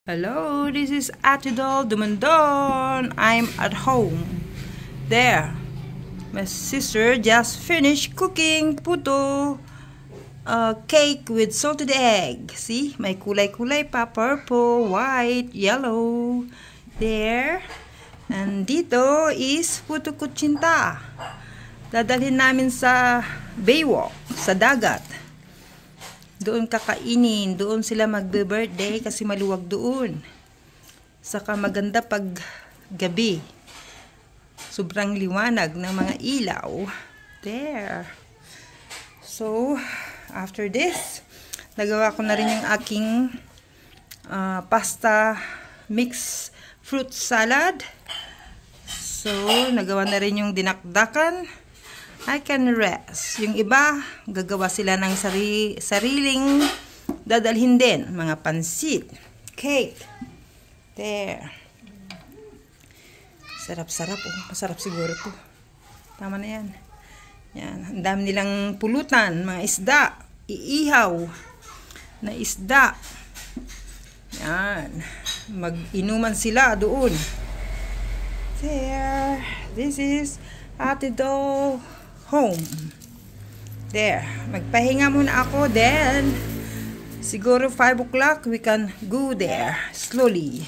Hello, this is Atidol Dumandon. I'm at home. There, my sister just finished cooking puto cake with salted egg. See, may kulay-kulay pa, purple, white, yellow. There. And dito is puto kutsinta. Dadalhin namin sa Baywalk, sa dagat. Doon kakainin, doon sila magbe-birthday kasi maluwag doon. Saka maganda pag gabi. Sobrang liwanag ng mga ilaw. There. So, after this, nagawa ko na rin yung aking pasta mix fruit salad. So, nagawa na rin yung dinakdakan. I can rest. Yung iba, gagawa sila ng sariling dadalhin din. Mga pansit, cake. There. Sarap-sarap. Oh. Masarap siguro to. Tama na yan. Yan. Ang dami nilang pulutan. Mga isda. Iihaw. Na isda. Yan. Mag-inuman sila doon. There. This is Atidol home. There. Magpahinga muna ako. Then, siguro 5 o'clock, we can go there. Slowly.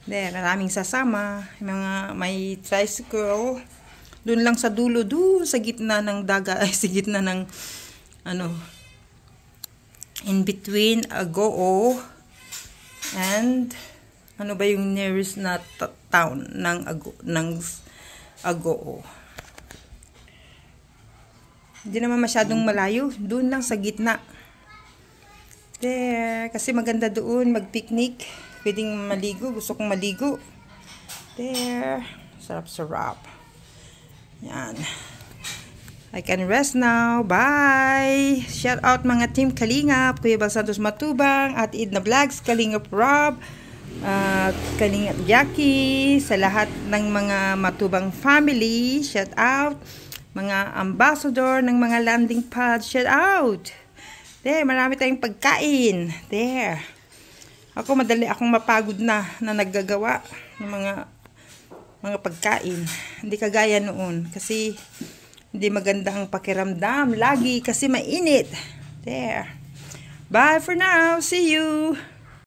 There. Maraming sasama. May tricycle. Doon lang sa dulo. Doon sa gitna ng dagat. Ay, sa gitna ng in between Agoo and ano ba yung nearest na town ng Agoo. Hindi naman masyadong malayo. Doon lang sa gitna. There. Kasi maganda doon. Mag-picnic. Pwedeng maligo. Gusto kong maligo. There. Sarap-sarap. Yan. I can rest now. Bye! Shout out mga team Kalingap. Kuya Bal Santos Matubang. At Idna Vlogs. Kalingap Rob. Kalingap Jackie. Sa lahat ng mga Matubang family. Shout out. Mga ambassador ng mga landing pad, shout out. There, marami tayong pagkain. There. Ako, madali akong mapagod na naggagawa ng mga pagkain. Hindi kagaya noon. Kasi, hindi maganda ang pakiramdam. Lagi kasi mainit. There. Bye for now. See you.